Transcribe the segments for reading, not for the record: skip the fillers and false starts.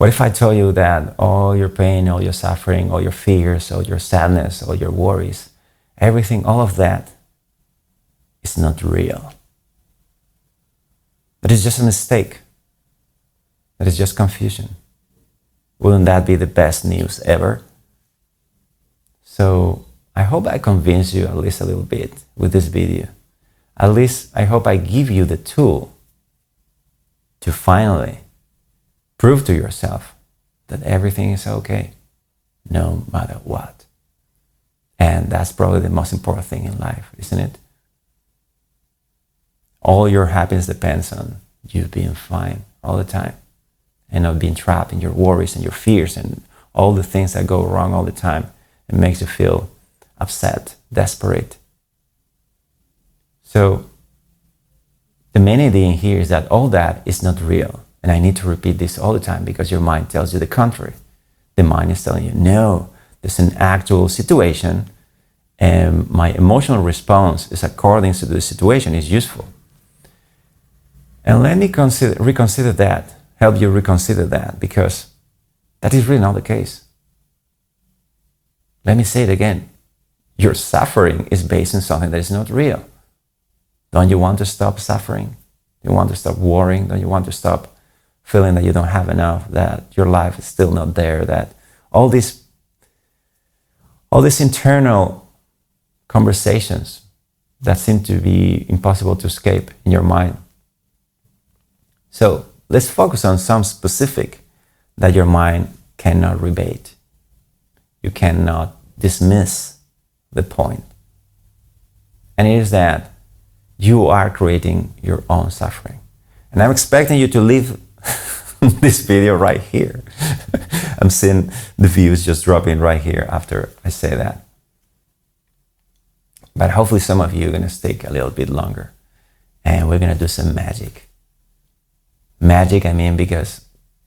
What if I told you that all your pain, all your suffering, all your fears, all your sadness, all your worries, everything, all of that is not real? That is just a mistake. That is just confusion. Wouldn't that be the best news ever? So I hope I convince you at least a little bit with this video. At least I hope I give you the tool to finally prove to yourself that everything is okay, no matter what. And that's probably the most important thing in life, isn't it? All your happiness depends on you being fine all the time and not being trapped in your worries and your fears and all the things that go wrong all the time. It makes you feel upset, desperate. So the main idea here is that all that is not real. And I need to repeat this all the time because your mind tells you the contrary. The mind is telling you, no, there's an actual situation and my emotional response is according to the situation, is useful. And let me reconsider that, help you reconsider that, because that is really not the case. Let me say it again. Your suffering is based on something that is not real. Don't you want to stop suffering? Do you want to stop worrying? Don't you want to stop feeling that you don't have enough, that your life is still not there, that all these internal conversations that seem to be impossible to escape in your mind? So let's focus on some specific that your mind cannot rebate. You cannot dismiss the point. And it is that you are creating your own suffering. And I'm expecting you to leave this video right here. I'm seeing the views just dropping right here after I say that. But hopefully some of you are going to stick a little bit longer. And we're going to do some magic. Magic, I mean, because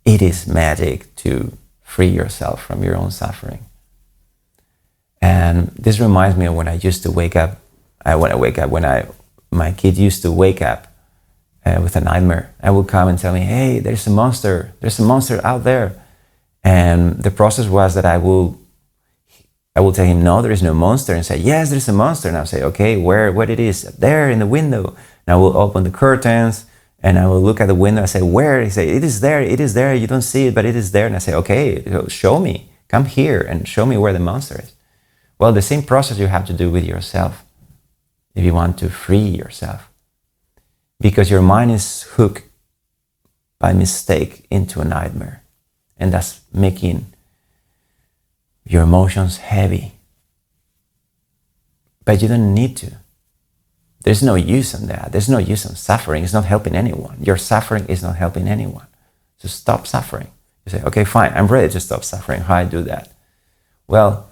it is magic to free yourself from your own suffering. And this reminds me of when I used to wake up. My kid used to wake up with a nightmare. I would come and tell me, hey, there's a monster out there. And the process was that I will tell him, no, there is no monster, and say, yes, there's a monster. And I'll say, okay, where it is? There in the window. And I will open the curtains and I will look at the window. I say, where? He say, it is there. You don't see it, but it is there. And I say, okay, show me. Come here and show me where the monster is. Well, the same process you have to do with yourself if you want to free yourself. Because your mind is hooked by mistake into a nightmare. And that's making your emotions heavy. But you don't need to. There's no use in that. There's no use in suffering. It's not helping anyone. Your suffering is not helping anyone. So stop suffering. You say, okay, fine, I'm ready to stop suffering. How do I do that? Well,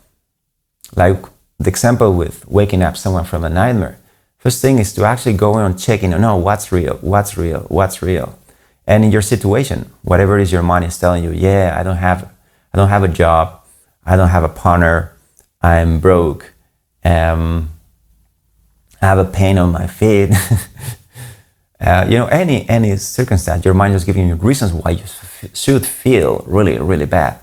like the example with waking up someone from a nightmare, first thing is to actually go on checking, no, what's real. And in your situation, whatever it is your mind is telling you, yeah, I don't have a job, I don't have a partner, I'm broke, I have a pain on my feet. Any circumstance, your mind is giving you reasons why you should feel really, really bad.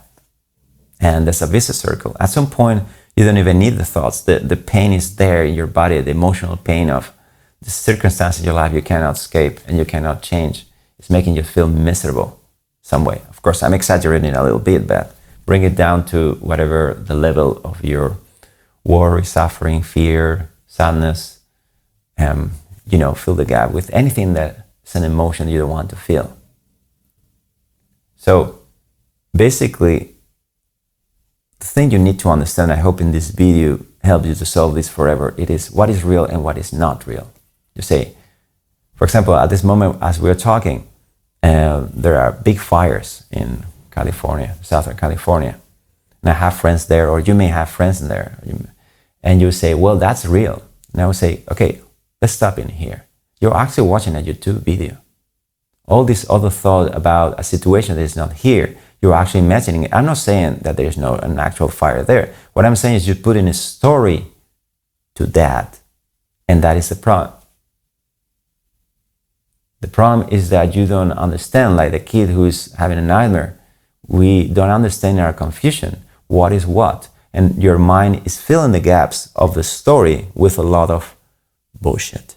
And there's a vicious circle. At some point, you don't even need the thoughts. The pain is there in your body, the emotional pain of the circumstances in your life you cannot escape and you cannot change. It's making you feel miserable some way. Of course, I'm exaggerating a little bit, but bring it down to whatever the level of your worry, suffering, fear, sadness, fill the gap with anything that is an emotion you don't want to feel. So basically, the thing you need to understand, I hope in this video helps you to solve this forever, it is what is real and what is not real. You say, for example, at this moment as we're talking, there are big fires in California, Southern California. And I have friends there, or you may have friends in there. And you say, well, that's real. And I will say, okay, let's stop in here. You're actually watching a YouTube video. All this other thought about a situation that is not here, you're actually imagining it. I'm not saying that there's an actual fire there. What I'm saying is you put in a story to that, and that is the problem. The problem is that you don't understand, like the kid who is having a nightmare. we don't understand in our confusion what is what. And your mind is filling the gaps of the story with a lot of bullshit.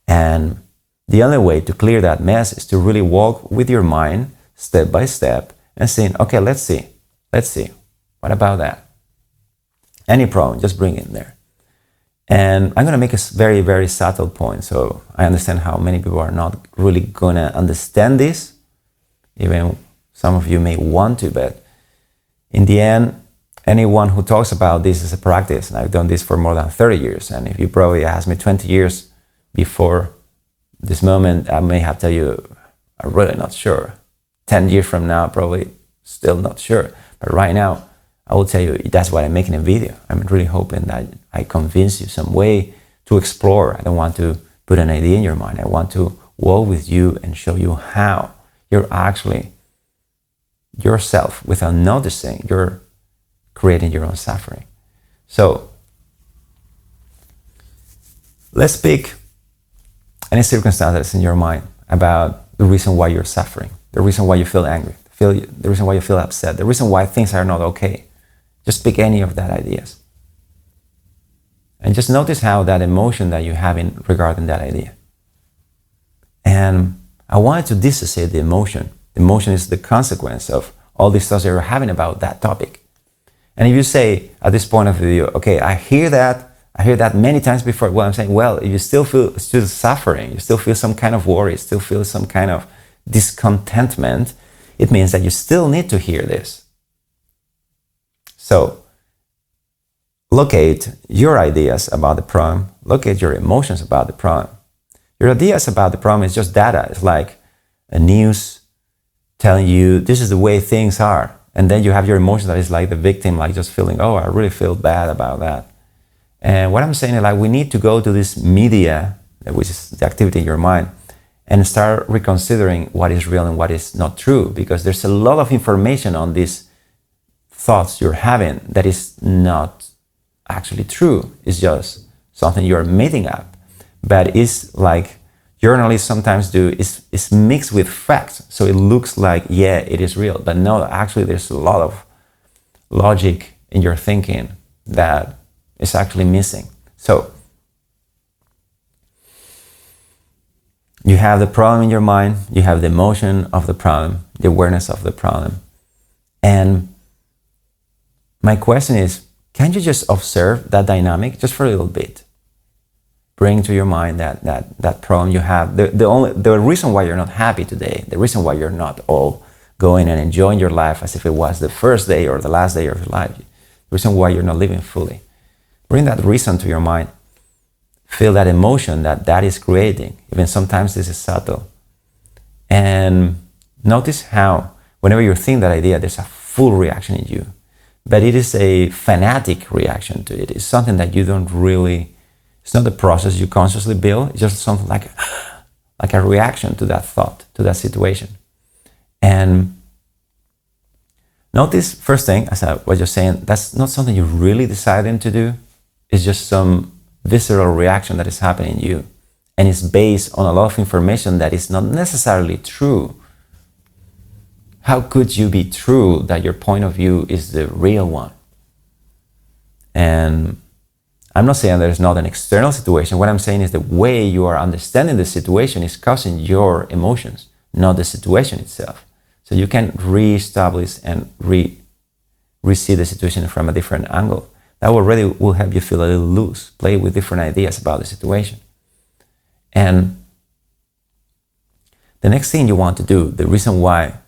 And the only way to clear that mess is to really walk with your mind step by step and saying, okay, let's see. What about that? Any problem, just bring it in there. And I'm going to make a very, very subtle point. So I understand how many people are not really going to understand this. Even some of you may want to, but in the end, anyone who talks about this as a practice, and I've done this for more than 30 years, and if you probably asked me 20 years before this moment, I may have tell you, I'm really not sure. 10 years from now, probably still not sure. But right now, I will tell you, that's why I'm making a video. I'm really hoping that I convince you some way to explore. I don't want to put an idea in your mind. I want to walk with you and show you how you're actually yourself, without noticing, you're creating your own suffering. So let's pick any circumstance that's in your mind about the reason why you're suffering, the reason why you feel angry, the reason why you feel upset, the reason why things are not okay. Just pick any of that ideas. And just notice how that emotion that you have in regarding that idea. And I wanted to dissociate the emotion. The emotion is the consequence of all these thoughts that you're having about that topic. And if you say at this point of the video, okay, I hear that many times before. Well, I'm saying, well, if you still feel suffering, you still feel some kind of worry, still feel some kind of discontentment, it means that you still need to hear this. So locate your ideas about the problem, locate your emotions about the problem. Your ideas about the problem is just data. It's like a news telling you this is the way things are. And then you have your emotions that is like the victim, like just feeling, oh, I really feel bad about that. And what I'm saying is like we need to go to this media, which is the activity in your mind, and start reconsidering what is real and what is not true, because there's a lot of information on these thoughts you're having that is not actually true. It's just something you're making up. But it's like journalists sometimes do, it's mixed with facts. So it looks like, yeah, it is real. But no, actually there's a lot of logic in your thinking that is actually missing. So you have the problem in your mind, you have the emotion of the problem, the awareness of the problem. And my question is, can you just observe that dynamic just for a little bit? Bring to your mind that problem you have. The reason why you're not happy today, the reason why you're not all going and enjoying your life as if it was the first day or the last day of your life, the reason why you're not living fully. Bring that reason to your mind. Feel that emotion that is creating. Even sometimes this is subtle. And notice how whenever you think that idea, there's a full reaction in you. But it is a fanatic reaction to it. It's something that you don't really, it's not a process you consciously build. It's just something like a reaction to that thought, to that situation. And notice, first thing, as I was just saying, that's not something you're really deciding to do. It's just some visceral reaction that is happening in you. And it's based on a lot of information that is not necessarily true. How could you be true that your point of view is the real one? And I'm not saying there's not an external situation. What I'm saying is the way you are understanding the situation is causing your emotions, not the situation itself. So you can re-establish and re-see the situation from a different angle. That already will help you feel a little loose, play with different ideas about the situation. And the next thing you want to do, the reason why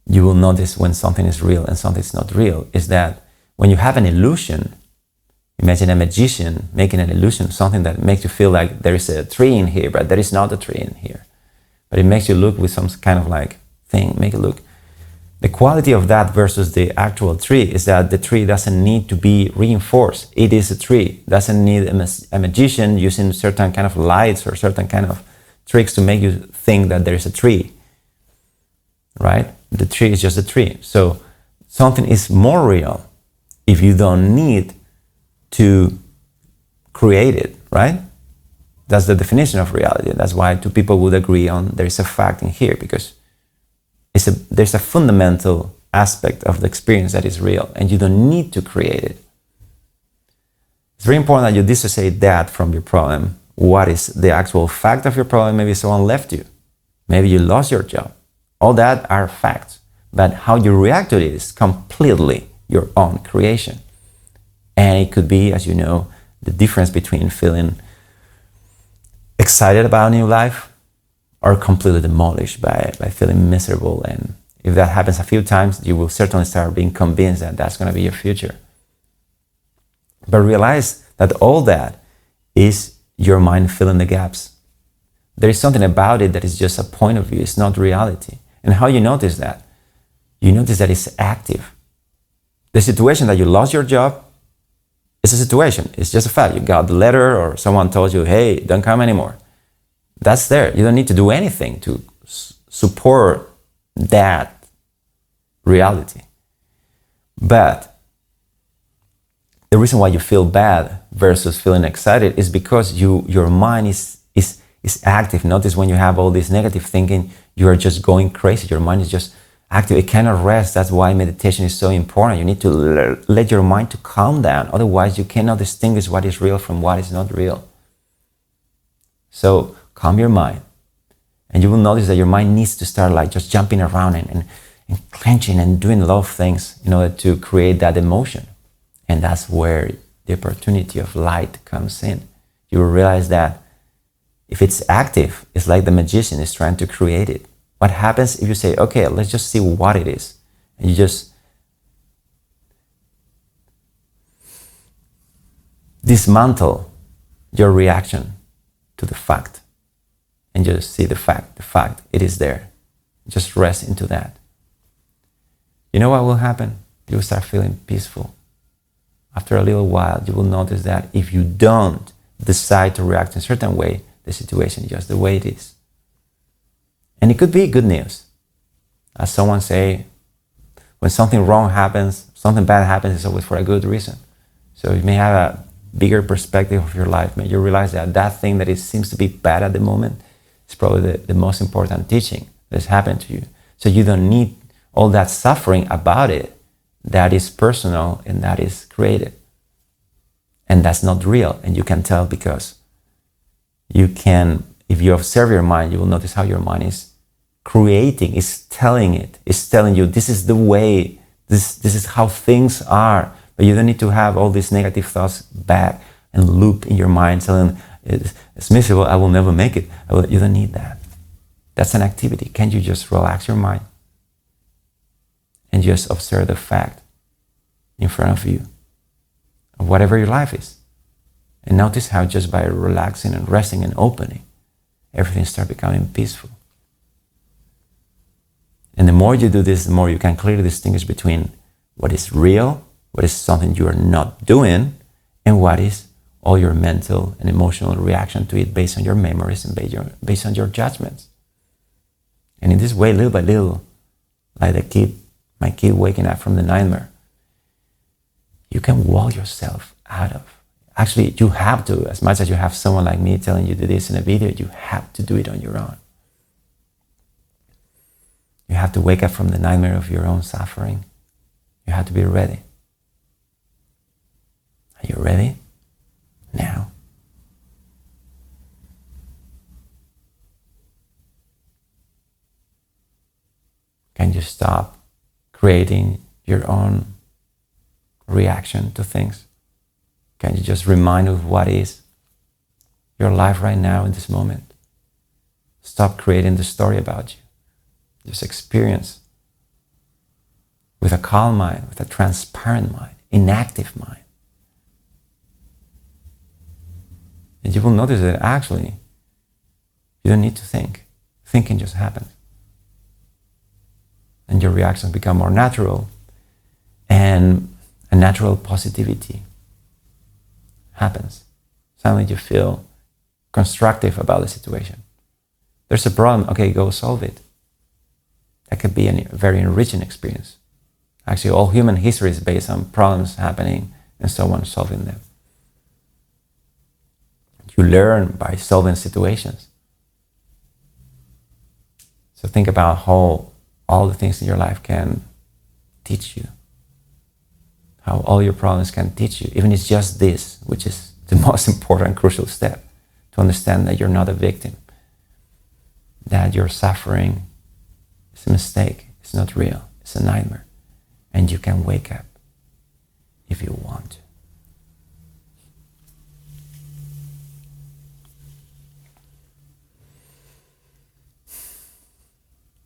you will notice when something is real and something is not real, is that when you have an illusion, imagine a magician making an illusion, something that makes you feel like there is a tree in here, but there is not a tree in here. But it makes you look with some kind of like thing, make it look. The quality of that versus the actual tree is that the tree doesn't need to be reinforced. It is a tree. Doesn't need a magician using certain kind of lights or certain kind of tricks to make you think that there is a tree, right? The tree is just a tree. So something is more real if you don't need to create it, right? That's the definition of reality. That's why two people would agree on there is a fact in here, because there's a fundamental aspect of the experience that is real, and you don't need to create it. It's very important that you dissociate that from your problem. What is the actual fact of your problem? Maybe someone left you. Maybe you lost your job. All that are facts. But how you react to it is completely your own creation. And it could be, as you know, the difference between feeling excited about a new life or completely demolished by feeling miserable. And if that happens a few times, you will certainly start being convinced that that's going to be your future. But realize that all that is your mind filling the gaps. There is something about it that is just a point of view. It's not reality. And how you notice that? You notice that it's active. The situation that you lost your job is a situation. It's just a fact. You got the letter or someone told you, hey, don't come anymore. That's there. You don't need to do anything to support that reality. But the reason why you feel bad versus feeling excited is because your mind is active. Notice when you have all this negative thinking, you are just going crazy. Your mind is just active. It cannot rest. That's why meditation is so important. You need to let your mind to calm down. Otherwise, you cannot distinguish what is real from what is not real. So calm your mind. And you will notice that your mind needs to start like just jumping around and clenching and doing a lot of things in order to create that emotion. And that's where the opportunity of light comes in. You will realize that if it's active, it's like the magician is trying to create it. What happens if you say, okay, let's just see what it is? And you just dismantle your reaction to the fact and just see the fact, it is there. Just rest into that. You know what will happen? You will start feeling peaceful. After a little while, you will notice that if you don't decide to react in a certain way, the situation is just the way it is. And it could be good news. As someone say, when something wrong happens, something bad happens, it's always for a good reason. So you may have a bigger perspective of your life. May you realize that that thing that seems to be bad at the moment is probably the most important teaching that's happened to you. So you don't need all that suffering about it. That is personal and that is created. And that's not real. And you can tell because you can, if you observe your mind, you will notice how your mind is creating, is telling you this is the way, this is how things are. But you don't need to have all these negative thoughts back and loop in your mind telling it's miserable, I will never make it. You don't need that. That's an activity. Can't you just relax your mind and just observe the fact in front of you of whatever your life is? And notice how just by relaxing and resting and opening, everything starts becoming peaceful. And the more you do this, the more you can clearly distinguish between what is real, what is something you are not doing, and what is all your mental and emotional reaction to it based on your memories and based on your judgments. And in this way, little by little, like my kid waking up from the nightmare, you can walk yourself out of. Actually, you have to, as much as you have someone like me telling you to do this in a video, you have to do it on your own. You have to wake up from the nightmare of your own suffering. You have to be ready. Are you ready? Now. Can you stop creating your own reaction to things? Can you just remind of what is your life right now in this moment? Stop creating the story about you. Just experience with a calm mind, with a transparent mind, inactive mind. And you will notice that actually you don't need to think. Thinking just happens. And your reactions become more natural, and a natural positivity happens. Suddenly you feel constructive about the situation. There's a problem, okay, go solve it. That could be a very enriching experience. Actually, all human history is based on problems happening and someone solving them. You learn by solving situations. So think about how all the things in your life can teach you. How all your problems can teach you. Even it's just this, which is the most important, crucial step, to understand that you're not a victim, that your suffering is a mistake, it's not real, it's a nightmare, and you can wake up if you want to.